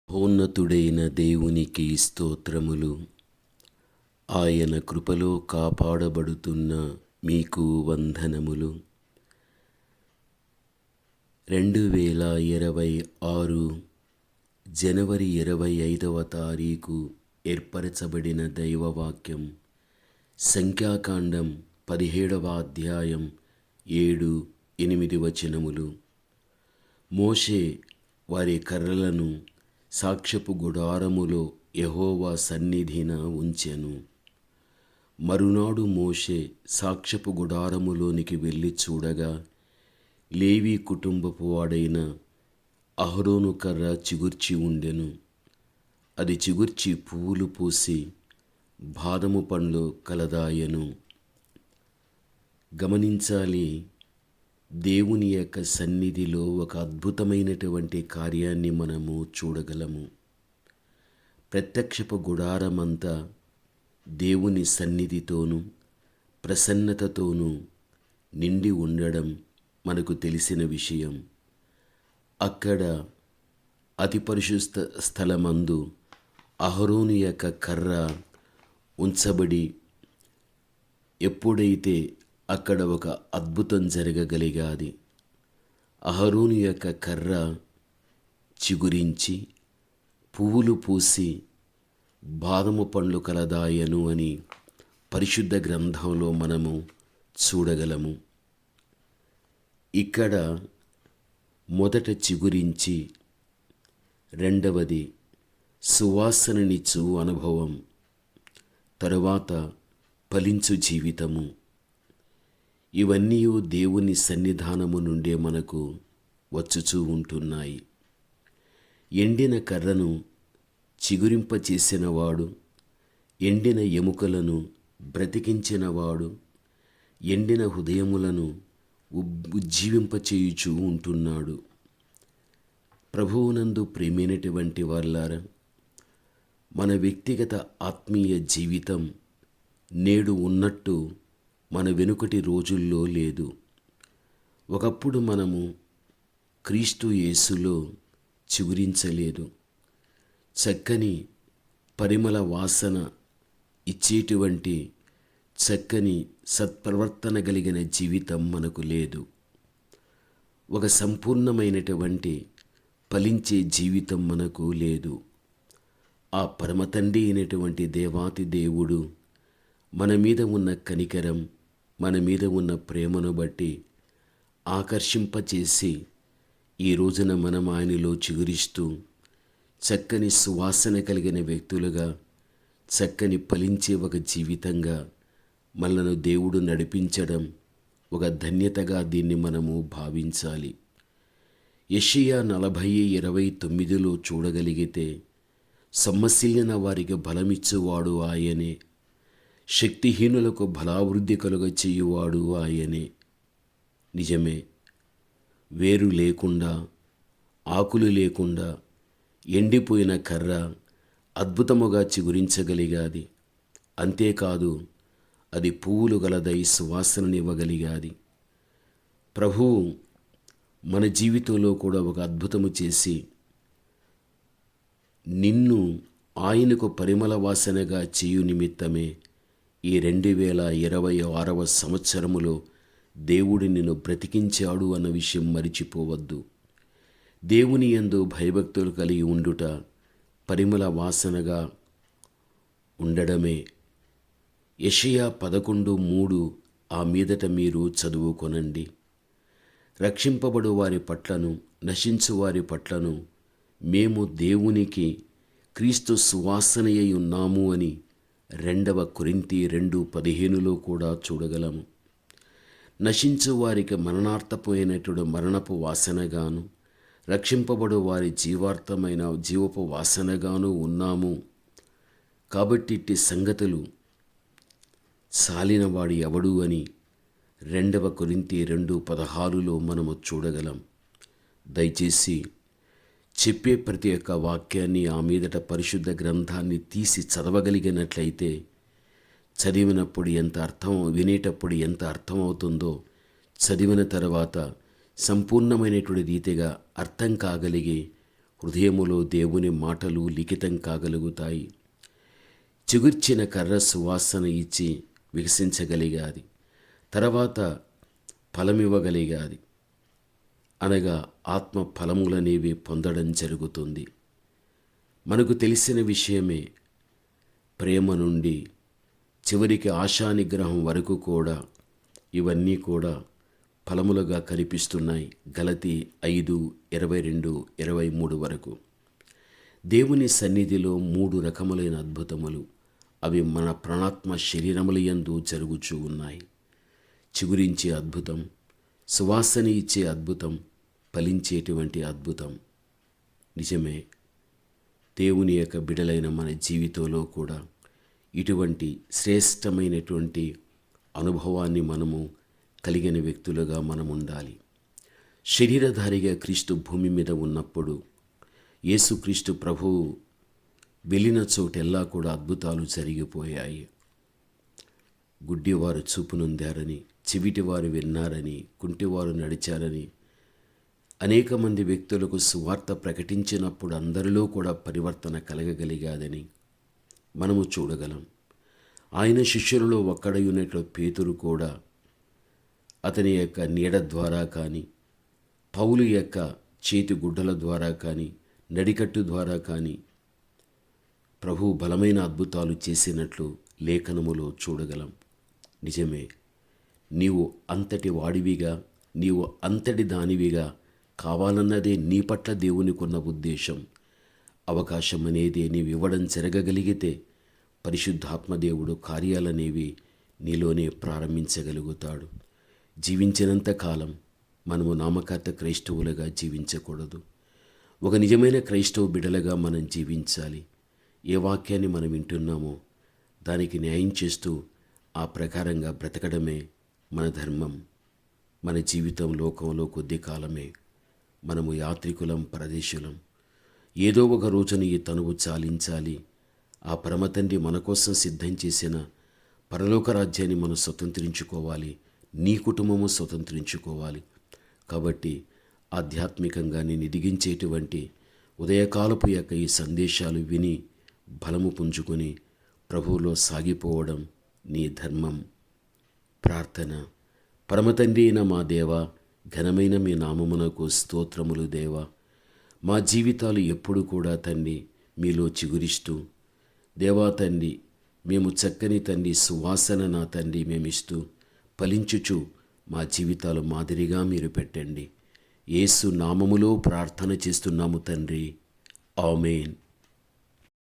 మహోన్నతుడైన దేవునికి స్తోత్రములు. ఆయన కృపలో కాపాడబడుతున్న మీకు వందనములు. 2026 జనవరి 25వ తారీఖు ఏర్పరచబడిన దైవవాక్యం సంఖ్యాకాండం 17వ అధ్యాయం 7-8 వచనములు. మోషే వారి కర్రలను సాక్ష్యపు గుడారములో యెహోవా సన్నిధిన ఉంచెను. మరునాడు మోషే సాక్ష్యపు గుడారములోనికి వెళ్ళి చూడగా, లేవి కుటుంబపు వాడైన అహరోను కర్ర చిగుర్చి ఉండెను. అది చిగుర్చి పువ్వులు పూసి బాదము పండ్లు కలదాయెను. గమనించాలి, దేవుని యొక్క సన్నిధిలో ఒక అద్భుతమైనటువంటి కార్యాన్ని మనము చూడగలము. ప్రత్యక్షపు గుడారమంతా దేవుని సన్నిధితోనూ ప్రసన్నతతోనూ నిండి ఉండడం మనకు తెలిసిన విషయం. అక్కడ అతి పరిశుద్ధ స్థలమందు అహరోను యొక్క కర్ర ఉంచబడి, ఎప్పుడైతే అక్కడ ఒక అద్భుతం జరగగలిగాది. అహరోను యొక్క కర్ర చిగురించి పువ్వులు పూసి బాదము పండ్లు కలదాయను అని పరిశుద్ధ గ్రంథంలో మనము చూడగలము. ఇక్కడ మొదట చిగురించి, రెండవది సువాసననిచ్చు అనుభవం, తరువాత ఫలించు జీవితము. ఇవన్నీ దేవుని సన్నిధానము నుండే మనకు వచ్చుచూ ఉంటున్నాయి. ఎండిన కర్రను చిగురింపచేసినవాడు, ఎండిన ఎముకలను బ్రతికించినవాడు, ఎండిన హృదయములను ఉజ్జీవింపచేయుచూ ఉంటున్నాడు. ప్రభువునందు ప్రేమైనటువంటి వారలారా, మన వ్యక్తిగత ఆత్మీయ జీవితం నేడు ఉన్నట్టు మన వెనుకటి రోజుల్లో లేదు. ఒకప్పుడు మనము క్రీస్తు యేసులో చిగురించలేదు. చక్కని పరిమళ వాసన ఇచ్చేటువంటి చక్కని సత్ప్రవర్తన కలిగిన జీవితం మనకు లేదు. ఒక సంపూర్ణమైనటువంటి ఫలించే జీవితం మనకు లేదు. ఆ పరమతండ్రి అయినటువంటి దేవాతి దేవుడు మన మీద ఉన్న కనికరం, మన మీద ఉన్న ప్రేమను బట్టి ఆకర్షింపచేసి ఈ రోజున మనం ఆయనలో చిగురిస్తూ చక్కని సువాసన కలిగిన వ్యక్తులుగా, చక్కని ఫలించే ఒక జీవితంగా మనను దేవుడు నడిపించడం ఒక ధన్యతగా దీన్ని మనము భావించాలి. యెషయా 40:29లో చూడగలిగితే, సొమ్మసిల్లిన వారికి బలమిచ్చువాడు ఆయనే, శక్తిహీనులకు బలావృద్ధి కలుగ చేయువాడు ఆయనే. నిజమే, వేరు లేకుండా, ఆకులు లేకుండా ఎండిపోయిన కర్ర అద్భుతముగా చిగురించగలిగాది. అంతేకాదు, అది పువ్వులు గలదై సువాసననివ్వగలిగాది. ప్రభువు మన జీవితంలో కూడా ఒక అద్భుతము చేసి నిన్ను ఆయనకు పరిమళ వాసనగా చేయు నిమిత్తమే ఈ 2026వ సంవత్సరములో దేవుడు నిన్ను బ్రతికించాడు అన్న విషయం మరిచిపోవద్దు. దేవుని యందు భయభక్తులు కలిగి ఉండుట పరిమళ వాసనగా ఉండడమే. యెషయా 11:3 ఆ మీదట మీరు చదువుకొనండి. రక్షింపబడు వారి పట్లను, నశించు వారి పట్లను మేము దేవునికి క్రీస్తు సువాసనయై ఉన్నాము అని 2 కొరింథీ 2:15లో కూడా చూడగలము. నశించు వారికి మరణార్థమైనటువంటి మరణపు వాసనగాను, రక్షింపబడు వారి జీవపు వాసనగాను ఉన్నాము. కాబట్టి ఇట్టి సంగతులు సాలినవాడు ఎవడు అని 2 కొరింథీ 2:16లో మనము చూడగలం. దయచేసి చెప్పే ప్రతి ఒక్క వాక్యాన్ని, ఆ మీదట పరిశుద్ధ గ్రంథాన్ని తీసి చదవగలిగినట్లయితే, చదివినప్పుడు వినేటప్పుడు ఎంత అర్థమవుతుందో, చదివిన తర్వాత సంపూర్ణమైనటువంటి రీతిగా అర్థం కాగలిగి హృదయములో దేవుని మాటలు లిఖితం కాగలుగుతాయి. చిగుర్చిన కర్ర సువాసన ఇచ్చి వికసించగలిగాది, తర్వాత ఫలమివ్వగలిగాది. అనగా ఆత్మ ఫలములనేవి పొందడం జరుగుతుంది. మనకు తెలిసిన విషయమే. ప్రేమ నుండి చివరికి ఆశానిగ్రహం వరకు కూడా ఇవన్నీ కూడా ఫలములుగా కనిపిస్తున్నాయి. గలతీ 5:22-23 వరకు. దేవుని సన్నిధిలో 3 రకములైన అద్భుతములు, అవి మన ప్రాణాత్మ శరీరముల యందు జరుగుచూ ఉన్నాయి. చిగురించే అద్భుతం, సువాసన ఇచ్చే అద్భుతం, ఫలించేటువంటి అద్భుతం. నిజమే, దేవుని యొక్క బిడలైన మన జీవితంలో కూడా ఇటువంటి శ్రేష్టమైనటువంటి అనుభవాన్ని మనము కలిగిన వ్యక్తులుగా మనం ఉండాలి. శరీరధారిగా క్రీస్తు భూమి మీద ఉన్నప్పుడు యేసుక్రీస్తు ప్రభువు వెళ్ళిన చోటెల్లా కూడా అద్భుతాలు జరిగిపోయాయి. గుడ్డివారు చూపునొందారని, చెవిటివారు విన్నారని, కుంటివారు నడిచారని, అనేక మంది వ్యక్తులకు సువార్త ప్రకటించినప్పుడు అందరిలో కూడా పరివర్తన కలగగలిగాదని మనము చూడగలం. ఆయన శిష్యులలో ఒక్కడైనట్లు పేతురు కూడా అతని యొక్క నీడ ద్వారా కానీ, పౌలు యొక్క చేతి గుడ్డల ద్వారా కానీ, నడికట్టు ద్వారా కానీ ప్రభు బలమైన అద్భుతాలు చేసినట్లు లేఖనములో చూడగలం. నిజమే, నీవు అంతటి వాడివిగా, నీవు అంతటి దానివిగా కావాలన్నదే నీ పట్ల దేవునికున్న ఉద్దేశం. అవకాశం అనేది నీవు ఇవ్వడం జరగగలిగితే పరిశుద్ధాత్మదేవుడు కార్యాలనేవి నీలోనే ప్రారంభించగలుగుతాడు. జీవించినంత కాలం మనము నామకార్థ క్రైస్తవులుగా జీవించకూడదు. ఒక నిజమైన క్రైస్తవ బిడలుగా మనం జీవించాలి. ఏ వాక్యాన్ని మనం వింటున్నామో దానికి న్యాయం చేస్తూ ఆ ప్రకారంగా బ్రతకడమే మన ధర్మం. మన జీవితం లోకంలో కొద్ది కాలమే. మనము యాత్రికులం, పరదేశులం. ఏదో ఒక రోజున ఈ తనువు చాలించాలి. ఆ పరమతండ్రి మన కోసం సిద్ధం చేసిన పరలోక రాజ్యాన్ని మనం స్వతంత్రించుకోవాలి. నీ కుటుంబము స్వతంత్రించుకోవాలి. కాబట్టి ఆధ్యాత్మికంగా నేను ఎదిగించేటువంటి ఉదయకాలపు యొక్క ఈ సందేశాలు విని బలము పుంజుకొని ప్రభువులో సాగిపోవడం నీ ధర్మం. ప్రార్థన. పరమతండ్రి అయిన మా దేవా, ఘనమైన మీ నామమునకు స్తోత్రములు దేవా. మా జీవితాలు ఎప్పుడు కూడా తండ్రి మీలో చిగురిస్తూ, దేవా తండ్రి, మేము చక్కని తండ్రి సువాసన నా తండ్రి మేమిస్తూ ఫలించుచు మా జీవితాలు మాదిరిగా మీరు పెట్టండి. యేసు నామములో ప్రార్థన చేస్తున్నాము తండ్రి. ఆమేన్.